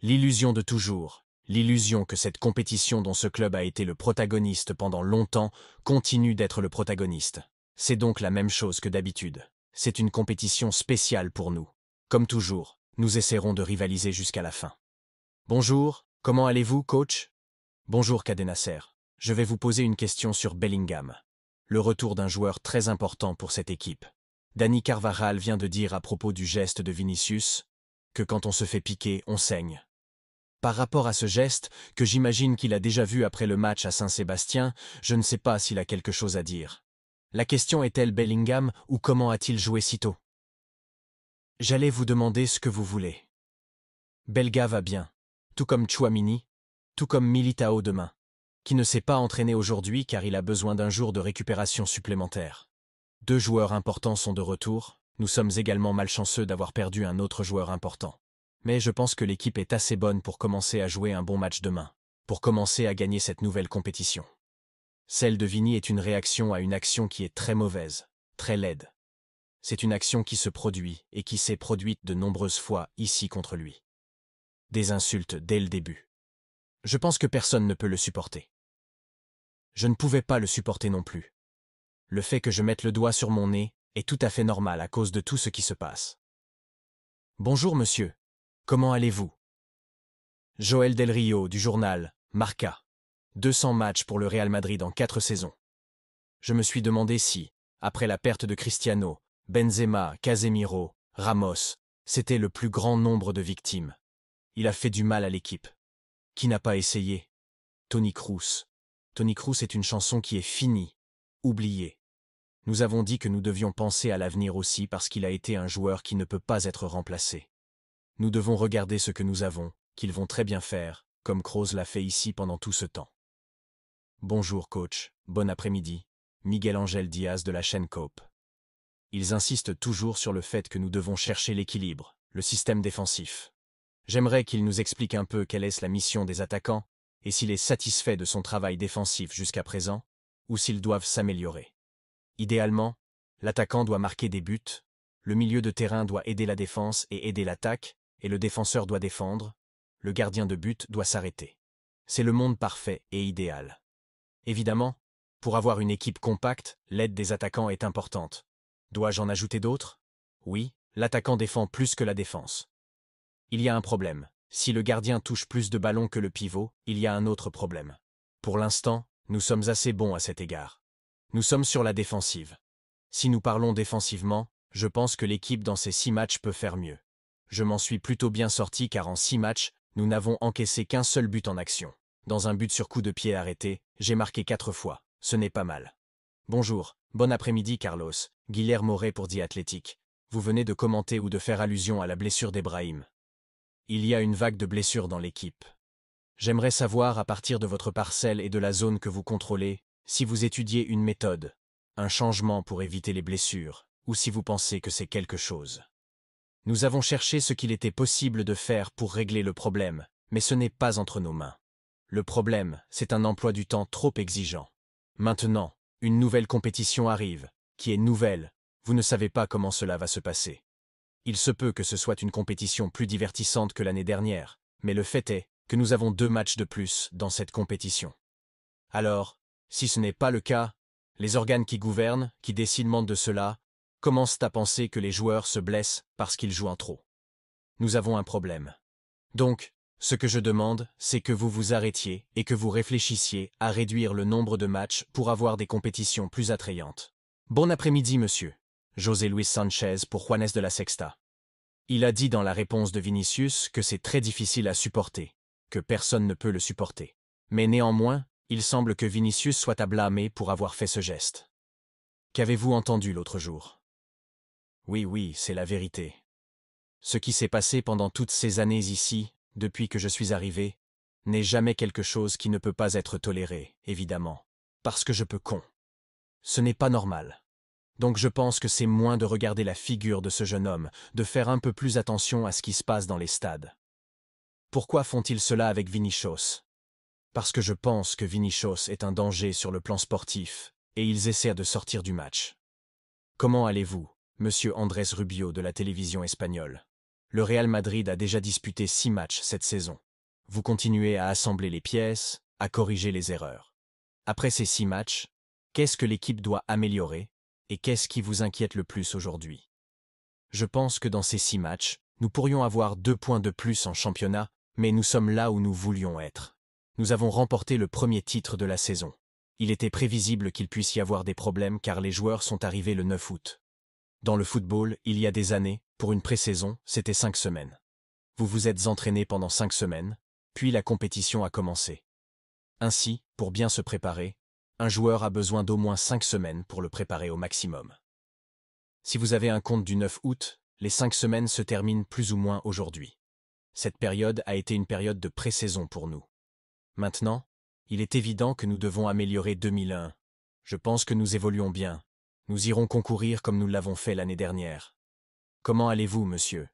L'illusion de toujours, l'illusion que cette compétition dont ce club a été le protagoniste pendant longtemps continue d'être le protagoniste. C'est donc la même chose que d'habitude. C'est une compétition spéciale pour nous. Comme toujours, nous essaierons de rivaliser jusqu'à la fin. Bonjour, comment allez-vous, coach? Bonjour, Cadet Nasser. Je vais vous poser une question sur Bellingham. Le retour d'un joueur très important pour cette équipe. Dani Carvajal vient de dire à propos du geste de Vinicius que quand on se fait piquer, on saigne. Par rapport à ce geste, que j'imagine qu'il a déjà vu après le match à Saint-Sébastien, je ne sais pas s'il a quelque chose à dire. La question est-elle Bellingham ou comment a-t-il joué si tôt? J'allais vous demander ce que vous voulez. Belga va bien, tout comme Tchouaméni, tout comme Militao demain, qui ne s'est pas entraîné aujourd'hui car il a besoin d'un jour de récupération supplémentaire. Deux joueurs importants sont de retour, nous sommes également malchanceux d'avoir perdu un autre joueur important. Mais je pense que l'équipe est assez bonne pour commencer à jouer un bon match demain, pour commencer à gagner cette nouvelle compétition. Celle de Vini est une réaction à une action qui est très mauvaise, très laide. C'est une action qui se produit et qui s'est produite de nombreuses fois ici contre lui. Des insultes dès le début. Je pense que personne ne peut le supporter. Je ne pouvais pas le supporter non plus. Le fait que je mette le doigt sur mon nez est tout à fait normal à cause de tout ce qui se passe. Bonjour monsieur. Comment allez-vous? Joël Del Rio du journal Marca. 200 matchs pour le Real Madrid en 4 saisons. Je me suis demandé si, après la perte de Cristiano, Benzema, Casemiro, Ramos, c'était le plus grand nombre de victimes. Il a fait du mal à l'équipe. Qui n'a pas essayé? Tony Cruz. Tony Cruz est une chanson qui est finie, oubliée. Nous avons dit que nous devions penser à l'avenir aussi parce qu'il a été un joueur qui ne peut pas être remplacé. Nous devons regarder ce que nous avons, qu'ils vont très bien faire, comme Kroos l'a fait ici pendant tout ce temps. Bonjour coach, bon après-midi, Miguel Angel Diaz de la chaîne Cope. Ils insistent toujours sur le fait que nous devons chercher l'équilibre, le système défensif. J'aimerais qu'il nous explique un peu quelle est la mission des attaquants, et s'il est satisfait de son travail défensif jusqu'à présent, ou s'ils doivent s'améliorer. Idéalement, l'attaquant doit marquer des buts, le milieu de terrain doit aider la défense et aider l'attaque, et le défenseur doit défendre, le gardien de but doit s'arrêter. C'est le monde parfait et idéal. Évidemment, pour avoir une équipe compacte, l'aide des attaquants est importante. Dois-je en ajouter d'autres? Oui, l'attaquant défend plus que la défense. Il y a un problème. Si le gardien touche plus de ballons que le pivot, il y a un autre problème. Pour l'instant, nous sommes assez bons à cet égard. Nous sommes sur la défensive. Si nous parlons défensivement, je pense que l'équipe dans ces 6 matchs peut faire mieux. Je m'en suis plutôt bien sorti car en 6 matchs, nous n'avons encaissé qu'un seul but en action. Dans un but sur coup de pied arrêté, j'ai marqué 4 fois. Ce n'est pas mal. Bonjour, bon après-midi Carlos, Guillermo Rey pour The Athletic. Vous venez de commenter ou de faire allusion à la blessure d'Ebrahim. Il y a une vague de blessures dans l'équipe. J'aimerais savoir à partir de votre parcelle et de la zone que vous contrôlez, si vous étudiez une méthode, un changement pour éviter les blessures, ou si vous pensez que c'est quelque chose. Nous avons cherché ce qu'il était possible de faire pour régler le problème, mais ce n'est pas entre nos mains. Le problème, c'est un emploi du temps trop exigeant. Maintenant, une nouvelle compétition arrive, qui est nouvelle, vous ne savez pas comment cela va se passer. Il se peut que ce soit une compétition plus divertissante que l'année dernière, mais le fait est que nous avons 2 matchs de plus dans cette compétition. Alors, si ce n'est pas le cas, les organes qui gouvernent, qui décident de cela, commencent à penser que les joueurs se blessent parce qu'ils jouent en trop. Nous avons un problème. Donc, ce que je demande, c'est que vous vous arrêtiez et que vous réfléchissiez à réduire le nombre de matchs pour avoir des compétitions plus attrayantes. Bon après-midi, monsieur. José Luis Sanchez pour Juanes de la Sexta. Il a dit dans la réponse de Vinicius que c'est très difficile à supporter, que personne ne peut le supporter. Mais néanmoins, il semble que Vinicius soit à blâmer pour avoir fait ce geste. Qu'avez-vous entendu l'autre jour? Oui, c'est la vérité. Ce qui s'est passé pendant toutes ces années ici, depuis que je suis arrivé, n'est jamais quelque chose qui ne peut pas être toléré, évidemment, parce que je peux con. Ce n'est pas normal. Donc je pense que c'est moins de regarder la figure de ce jeune homme, de faire un peu plus attention à ce qui se passe dans les stades. Pourquoi font-ils cela avec Vinicius? Parce que je pense que Vinicius est un danger sur le plan sportif, et ils essaient de sortir du match. Comment allez-vous, monsieur Andrés Rubio de la télévision espagnole? Le Real Madrid a déjà disputé 6 matchs cette saison. Vous continuez à assembler les pièces, à corriger les erreurs. Après ces 6 matchs, qu'est-ce que l'équipe doit améliorer et qu'est-ce qui vous inquiète le plus aujourd'hui? Je pense que dans ces 6 matchs, nous pourrions avoir 2 points de plus en championnat, mais nous sommes là où nous voulions être. Nous avons remporté le premier titre de la saison. Il était prévisible qu'il puisse y avoir des problèmes car les joueurs sont arrivés le 9 août. Dans le football, il y a des années, pour une pré-saison, c'était 5 semaines. Vous vous êtes entraîné pendant 5 semaines, puis la compétition a commencé. Ainsi, pour bien se préparer, un joueur a besoin d'au moins 5 semaines pour le préparer au maximum. Si vous avez un compte du 9 août, les 5 semaines se terminent plus ou moins aujourd'hui. Cette période a été une période de pré-saison pour nous. Maintenant, il est évident que nous devons améliorer 2001. Je pense que nous évoluons bien. Nous irons concourir comme nous l'avons fait l'année dernière. Comment allez-vous, monsieur?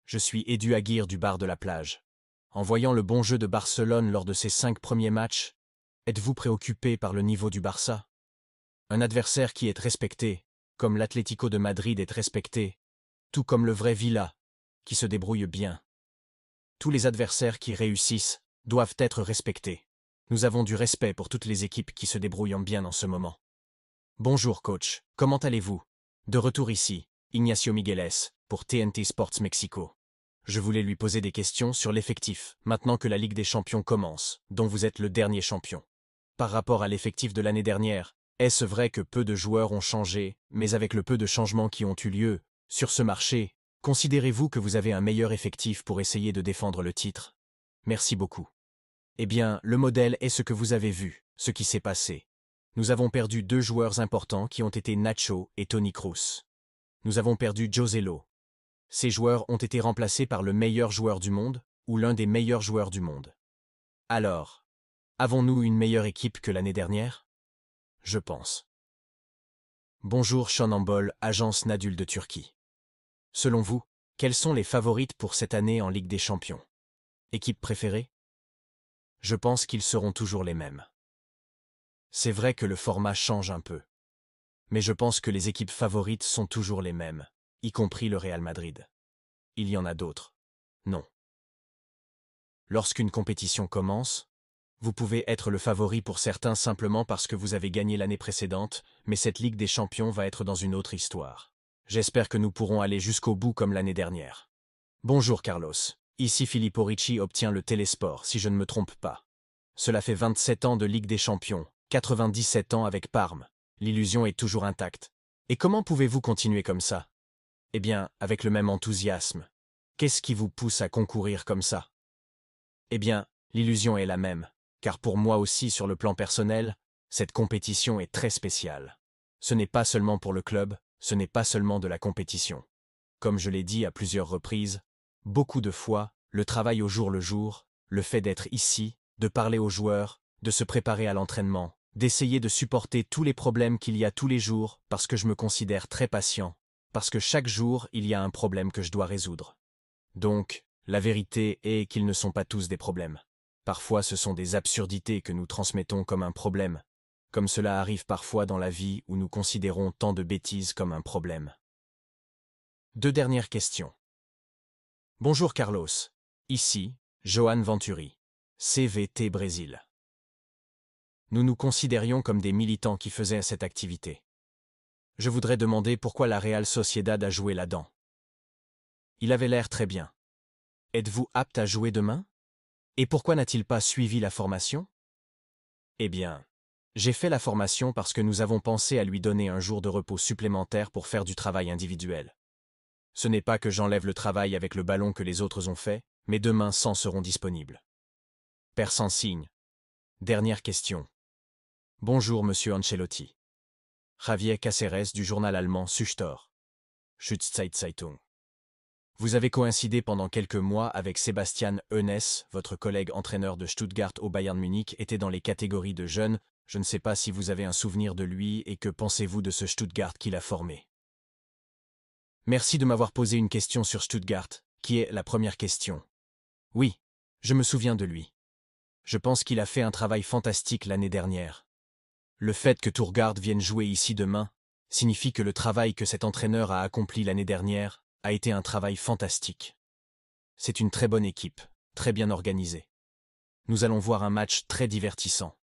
Je suis Edu Aguirre du bar de la plage. En voyant le bon jeu de Barcelone lors de ses 5 premiers matchs, êtes-vous préoccupé par le niveau du Barça? Un adversaire qui est respecté, comme l'Atlético de Madrid est respecté, tout comme le vrai Villa, qui se débrouille bien. Tous les adversaires qui réussissent doivent être respectés. Nous avons du respect pour toutes les équipes qui se débrouillent bien en ce moment. Bonjour coach, comment allez-vous? De retour ici, Ignacio Migueles, pour TNT Sports Mexico. Je voulais lui poser des questions sur l'effectif, maintenant que la Ligue des Champions commence, dont vous êtes le dernier champion. Par rapport à l'effectif de l'année dernière, est-ce vrai que peu de joueurs ont changé, mais avec le peu de changements qui ont eu lieu, sur ce marché, considérez-vous que vous avez un meilleur effectif pour essayer de défendre le titre? Merci beaucoup. Eh bien, le modèle est ce que vous avez vu, ce qui s'est passé. Nous avons perdu 2 joueurs importants qui ont été Nacho et Toni Kroos. Nous avons perdu Joselo. Ces joueurs ont été remplacés par le meilleur joueur du monde, ou l'un des meilleurs joueurs du monde. Alors, avons-nous une meilleure équipe que l'année dernière? Je pense. Bonjour Sean Ambol, agence Nadul de Turquie. Selon vous, quelles sont les favorites pour cette année en Ligue des Champions? Équipe préférée? Je pense qu'ils seront toujours les mêmes. C'est vrai que le format change un peu. Mais je pense que les équipes favorites sont toujours les mêmes, y compris le Real Madrid. Il y en a d'autres. Non. Lorsqu'une compétition commence, vous pouvez être le favori pour certains simplement parce que vous avez gagné l'année précédente, mais cette Ligue des Champions va être dans une autre histoire. J'espère que nous pourrons aller jusqu'au bout comme l'année dernière. Bonjour Carlos, ici Filippo Ricci obtient le Télésport si je ne me trompe pas. Cela fait 27 ans de Ligue des Champions, 97 ans avec Parme. L'illusion est toujours intacte. Et comment pouvez-vous continuer comme ça? Eh bien, avec le même enthousiasme. Qu'est-ce qui vous pousse à concourir comme ça? Eh bien, l'illusion est la même, car pour moi aussi sur le plan personnel, cette compétition est très spéciale. Ce n'est pas seulement pour le club, ce n'est pas seulement de la compétition. Comme je l'ai dit à plusieurs reprises, beaucoup de fois, le travail au jour le jour, le fait d'être ici, de parler aux joueurs, de se préparer à l'entraînement, d'essayer de supporter tous les problèmes qu'il y a tous les jours parce que je me considère très patient, parce que chaque jour il y a un problème que je dois résoudre. Donc, la vérité est qu'ils ne sont pas tous des problèmes. Parfois ce sont des absurdités que nous transmettons comme un problème, comme cela arrive parfois dans la vie où nous considérons tant de bêtises comme un problème. 2 dernières questions. Bonjour Carlos, ici, Johan Venturi, CVT Brésil. Nous nous considérions comme des militants qui faisaient cette activité. Je voudrais demander pourquoi la Real Sociedad a joué là-dedans. Il avait l'air très bien. Êtes-vous apte à jouer demain? Et pourquoi n'a-t-il pas suivi la formation? Eh bien, j'ai fait la formation parce que nous avons pensé à lui donner un jour de repos supplémentaire pour faire du travail individuel. Ce n'est pas que j'enlève le travail avec le ballon que les autres ont fait, mais demain 100 seront disponibles. Père sans signe. Dernière question. Bonjour Monsieur Ancelotti. Javier Cáceres du journal allemand Süchter. Schutzzeitung. Vous avez coïncidé pendant quelques mois avec Sebastian Hoeneß, votre collègue entraîneur de Stuttgart au Bayern Munich était dans les catégories de jeunes. Je ne sais pas si vous avez un souvenir de lui et que pensez-vous de ce Stuttgart qu'il a formé. Merci de m'avoir posé une question sur Stuttgart, qui est la première question. Oui, je me souviens de lui. Je pense qu'il a fait un travail fantastique l'année dernière. Le fait que Turgard vienne jouer ici demain signifie que le travail que cet entraîneur a accompli l'année dernière a été un travail fantastique. C'est une très bonne équipe, très bien organisée. Nous allons voir un match très divertissant.